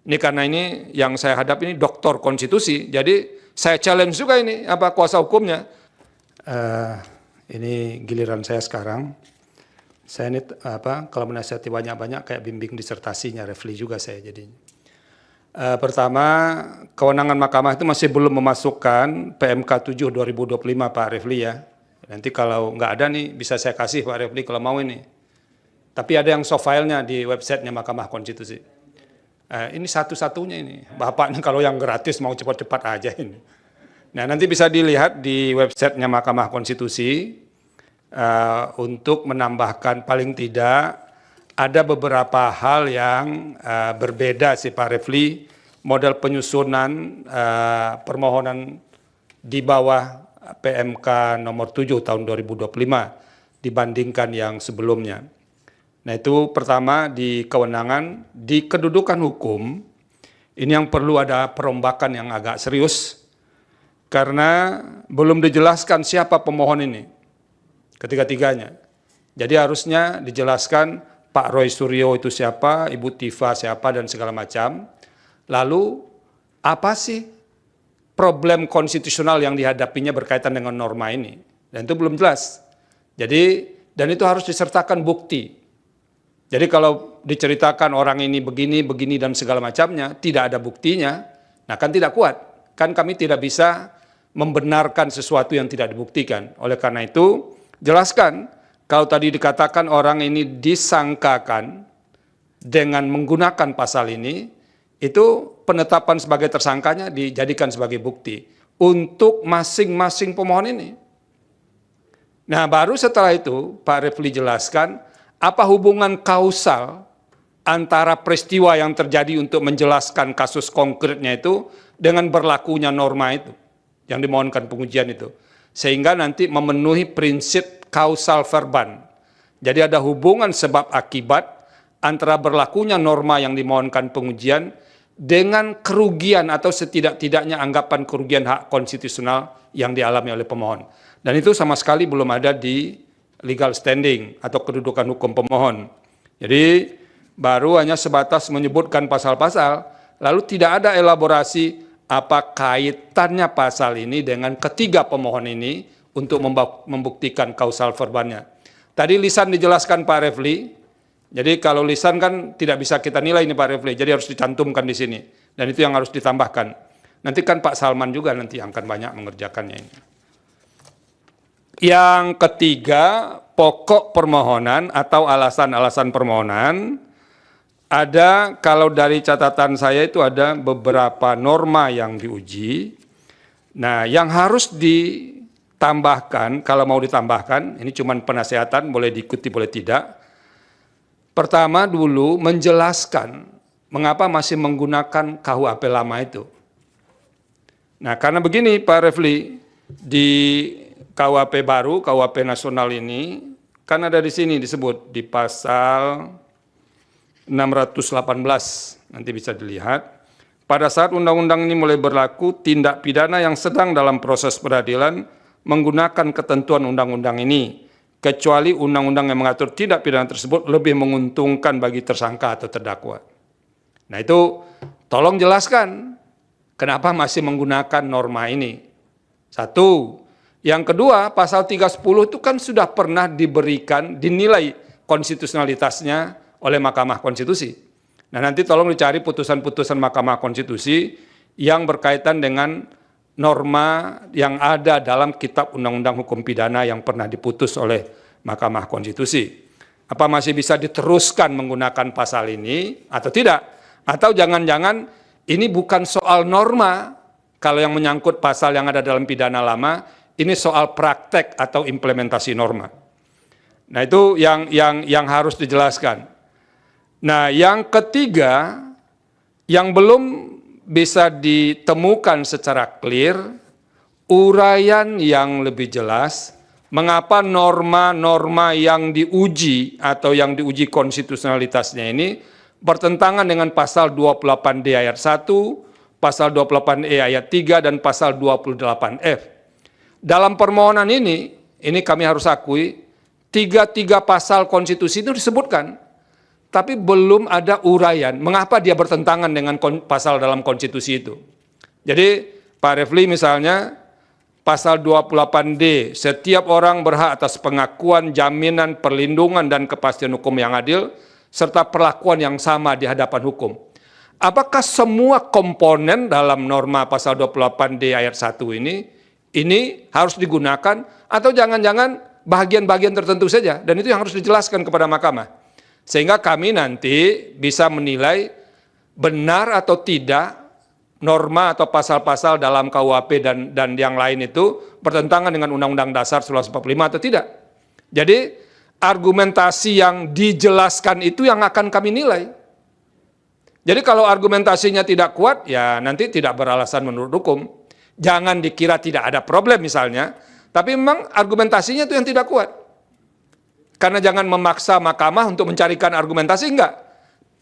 Ini karena ini yang saya hadap ini doktor konstitusi, jadi saya challenge juga ini kuasa hukumnya. Ini giliran saya sekarang. Saya ini kalau menasihati banyak-banyak kayak bimbing disertasinya Refli juga saya jadi. Pertama, kewenangan mahkamah itu masih belum memasukkan PMK 7 2025 Pak Refli ya. Nanti kalau nggak ada nih bisa saya kasih Pak Refli kalau mau ini. Tapi ada yang soft file-nya di websitenya Mahkamah Konstitusi. Ini satu-satunya ini. Bapaknya kalau yang gratis mau cepat-cepat aja ini. Nah nanti bisa dilihat di websitenya Mahkamah Konstitusi untuk menambahkan paling tidak ada beberapa hal yang berbeda sih Pak Refli. Model penyusunan permohonan di bawah PMK nomor 7 tahun 2025 dibandingkan yang sebelumnya. Nah itu pertama di kewenangan, di kedudukan hukum, ini yang perlu ada perombakan yang agak serius, karena belum dijelaskan siapa pemohon ini, ketiga-tiganya. Jadi harusnya dijelaskan Pak Roy Suryo itu siapa, Ibu Tifa siapa, dan segala macam. Lalu apa sih problem konstitusional yang dihadapinya berkaitan dengan norma ini? Dan itu belum jelas. Jadi, dan itu harus disertakan bukti. Jadi kalau diceritakan orang ini begini, begini dan segala macamnya, tidak ada buktinya, nah kan tidak kuat. Kan kami tidak bisa membenarkan sesuatu yang tidak dibuktikan. Oleh karena itu, jelaskan kalau tadi dikatakan orang ini disangkakan dengan menggunakan pasal ini, itu penetapan sebagai tersangkanya dijadikan sebagai bukti untuk masing-masing pemohon ini. Nah baru setelah itu Pak Refli jelaskan apa hubungan kausal antara peristiwa yang terjadi untuk menjelaskan kasus konkretnya itu dengan berlakunya norma itu yang dimohonkan pengujian itu. Sehingga nanti memenuhi prinsip kausal verban. Jadi ada hubungan sebab akibat antara berlakunya norma yang dimohonkan pengujian dengan kerugian atau setidak-tidaknya anggapan kerugian hak konstitusional yang dialami oleh pemohon. Dan itu sama sekali belum ada di legal standing atau kedudukan hukum pemohon. Jadi baru hanya sebatas menyebutkan pasal-pasal, lalu tidak ada elaborasi apa kaitannya pasal ini dengan ketiga pemohon ini untuk membuktikan kausal verbannya. Tadi lisan dijelaskan Pak Refli, jadi kalau lisan kan tidak bisa kita nilai ini Pak Refli, jadi harus dicantumkan di sini. Dan itu yang harus ditambahkan. Nanti kan Pak Salman juga nanti akan banyak mengerjakannya ini. Yang ketiga, pokok permohonan atau alasan-alasan permohonan. Ada, kalau dari catatan saya itu ada beberapa norma yang diuji. Nah, yang harus ditambahkan, kalau mau ditambahkan, ini cuma penasehatan, boleh diikuti, boleh tidak. Pertama dulu menjelaskan mengapa masih menggunakan KUHP lama itu. Nah, karena begini Pak Refli, di KUHP baru, KUHP nasional ini, kan ada di sini disebut di pasal 618, nanti bisa dilihat. Pada saat undang-undang ini mulai berlaku, tindak pidana yang sedang dalam proses peradilan menggunakan ketentuan undang-undang ini, kecuali undang-undang yang mengatur tindak pidana tersebut lebih menguntungkan bagi tersangka atau terdakwa. Nah itu tolong jelaskan kenapa masih menggunakan norma ini. Satu. Yang kedua, pasal 310 itu kan sudah pernah diberikan, dinilai konstitusionalitasnya oleh Mahkamah Konstitusi. Nah nanti tolong dicari putusan-putusan Mahkamah Konstitusi yang berkaitan dengan norma yang ada dalam Kitab Undang-Undang Hukum Pidana yang pernah diputus oleh Mahkamah Konstitusi. Apa masih bisa diteruskan menggunakan pasal ini atau tidak? Atau jangan-jangan ini bukan soal norma, kalau yang menyangkut pasal yang ada dalam pidana lama, ini soal praktek atau implementasi norma. Nah itu yang harus dijelaskan. Nah yang ketiga, yang belum bisa ditemukan secara clear, uraian yang lebih jelas, mengapa norma-norma yang diuji atau yang diuji konstitusionalitasnya ini bertentangan dengan pasal 28D ayat 1, pasal 28E ayat 3, dan pasal 28F. Dalam permohonan ini kami harus akui, tiga pasal konstitusi itu disebutkan. tapi belum ada uraian mengapa dia bertentangan dengan pasal dalam konstitusi itu. Jadi Pak Refli misalnya, pasal 28D, setiap orang berhak atas pengakuan, jaminan, perlindungan, dan kepastian hukum yang adil, serta perlakuan yang sama di hadapan hukum. Apakah semua komponen dalam norma pasal 28D ayat 1 ini harus digunakan, atau jangan-jangan bagian-bagian tertentu saja, dan itu yang harus dijelaskan kepada mahkamah. Sehingga kami nanti bisa menilai benar atau tidak norma atau pasal-pasal dalam KUHP dan yang lain itu bertentangan dengan Undang-Undang Dasar 1945 atau tidak. Jadi argumentasi yang dijelaskan itu yang akan kami nilai. Jadi kalau argumentasinya tidak kuat, ya nanti tidak beralasan menurut hukum. Jangan dikira tidak ada problem misalnya, tapi memang argumentasinya itu yang tidak kuat. Karena jangan memaksa mahkamah untuk mencarikan argumentasi, enggak.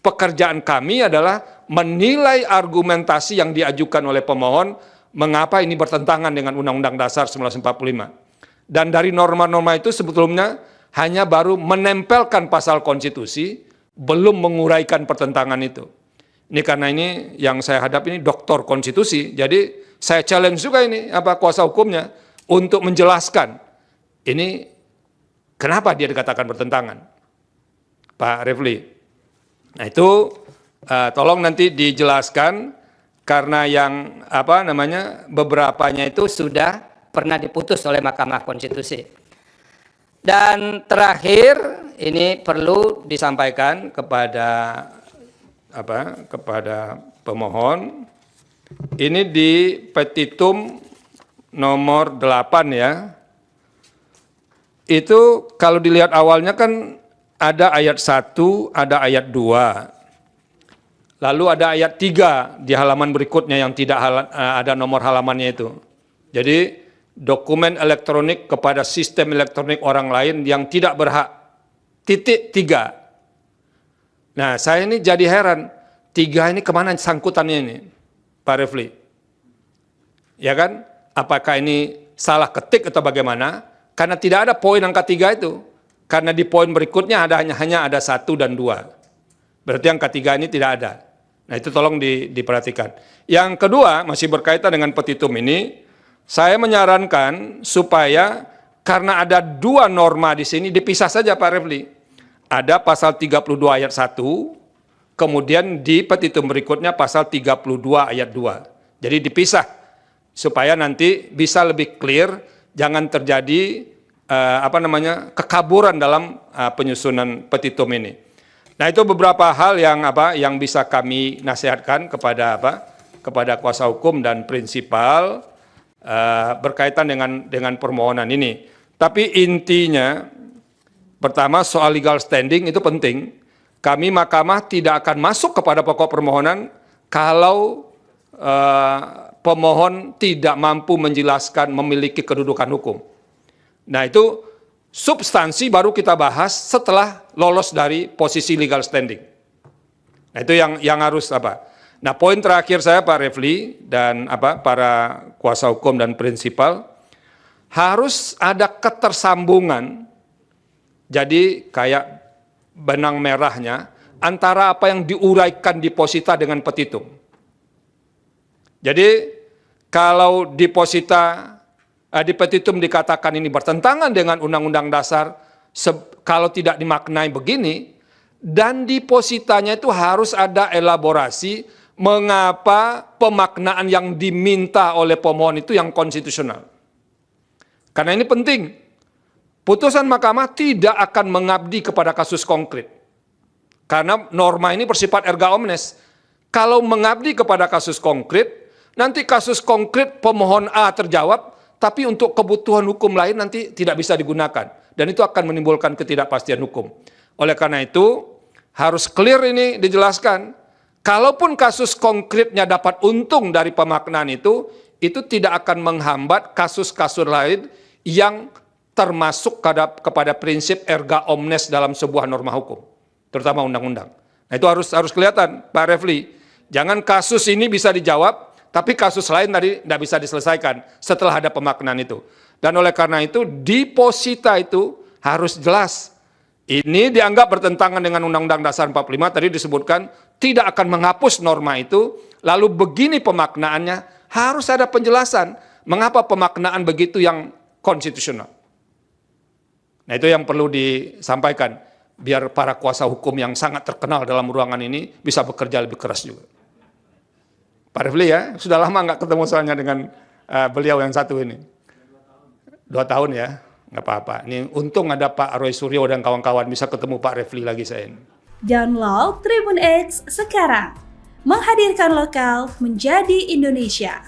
Pekerjaan kami adalah menilai argumentasi yang diajukan oleh pemohon, mengapa ini bertentangan dengan Undang-Undang Dasar 1945. Dan dari norma-norma itu sebetulnya hanya baru menempelkan pasal konstitusi, belum menguraikan pertentangan itu. Ini karena ini yang saya hadapi ini doktor konstitusi, jadi saya challenge juga ini kuasa hukumnya untuk menjelaskan ini kenapa dia dikatakan bertentangan, Pak Refli. Nah itu tolong nanti dijelaskan karena yang beberapanya itu sudah pernah diputus oleh Mahkamah Konstitusi. Dan terakhir ini perlu disampaikan kepada pemohon, ini di petitum nomor 8 ya. Itu kalau dilihat awalnya kan ada ayat 1, ada ayat 2. Lalu ada ayat 3 di halaman berikutnya yang tidak ada nomor halamannya itu. Jadi dokumen elektronik kepada sistem elektronik orang lain yang tidak berhak. .3. Nah saya ini jadi heran, 3 ini kemana sangkutannya ini Pak Refli? Ya kan? Apakah ini salah ketik atau bagaimana? Karena tidak ada poin angka 3 itu. Karena di poin berikutnya hanya ada 1 dan 2. Berarti angka 3 ini tidak ada. Nah itu tolong diperhatikan. Yang kedua, masih berkaitan dengan petitum ini, saya menyarankan supaya karena ada 2 norma di sini, dipisah saja Pak Refli. Ada pasal 32 ayat 1, kemudian di petitum berikutnya pasal 32 ayat 2. Jadi dipisah, supaya nanti bisa lebih clear, jangan terjadi kekaburan dalam penyusunan petitum ini. Nah itu beberapa hal yang bisa kami nasihatkan kepada kuasa hukum dan prinsipal berkaitan dengan permohonan ini. Tapi intinya, pertama soal legal standing itu penting. Kami mahkamah tidak akan masuk kepada pokok permohonan kalau pemohon tidak mampu menjelaskan memiliki kedudukan hukum. Nah itu substansi baru kita bahas setelah lolos dari posisi legal standing. Nah itu yang harus Nah poin terakhir saya Pak Refli dan para kuasa hukum dan prinsipal, harus ada ketersambungan. Jadi kayak benang merahnya antara apa yang diuraikan di posita dengan petitum. Jadi kalau di petitum dikatakan ini bertentangan dengan Undang-Undang Dasar, kalau tidak dimaknai begini, dan di positanya itu harus ada elaborasi mengapa pemaknaan yang diminta oleh pemohon itu yang konstitusional. Karena ini penting. Putusan mahkamah tidak akan mengabdi kepada kasus konkret. Karena norma ini bersifat erga omnes. Kalau mengabdi kepada kasus konkret, nanti kasus konkret pemohon A terjawab, tapi untuk kebutuhan hukum lain nanti tidak bisa digunakan. Dan itu akan menimbulkan ketidakpastian hukum. Oleh karena itu, harus clear ini dijelaskan. Kalaupun kasus konkretnya dapat untung dari pemaknaan itu tidak akan menghambat kasus-kasus lain yang termasuk kepada prinsip erga omnes dalam sebuah norma hukum, terutama undang-undang. Nah itu harus kelihatan Pak Refli. Jangan kasus ini bisa dijawab, tapi kasus lain tadi tidak bisa diselesaikan setelah ada pemaknaan itu. Dan oleh karena itu, di posita itu harus jelas. Ini dianggap bertentangan dengan Undang-Undang Dasar 45, tadi disebutkan tidak akan menghapus norma itu, lalu begini pemaknaannya, harus ada penjelasan mengapa pemaknaan begitu yang konstitusional. Nah itu yang perlu disampaikan, biar para kuasa hukum yang sangat terkenal dalam ruangan ini bisa bekerja lebih keras juga. Pak Refli ya, sudah lama nggak ketemu soalnya dengan beliau yang satu ini. 2 tahun ya. Nggak apa-apa. Ini untung ada Pak Roy Suryo dan kawan-kawan, bisa ketemu Pak Refli lagi saya ini. Download Tribun X sekarang. Menghadirkan lokal menjadi Indonesia.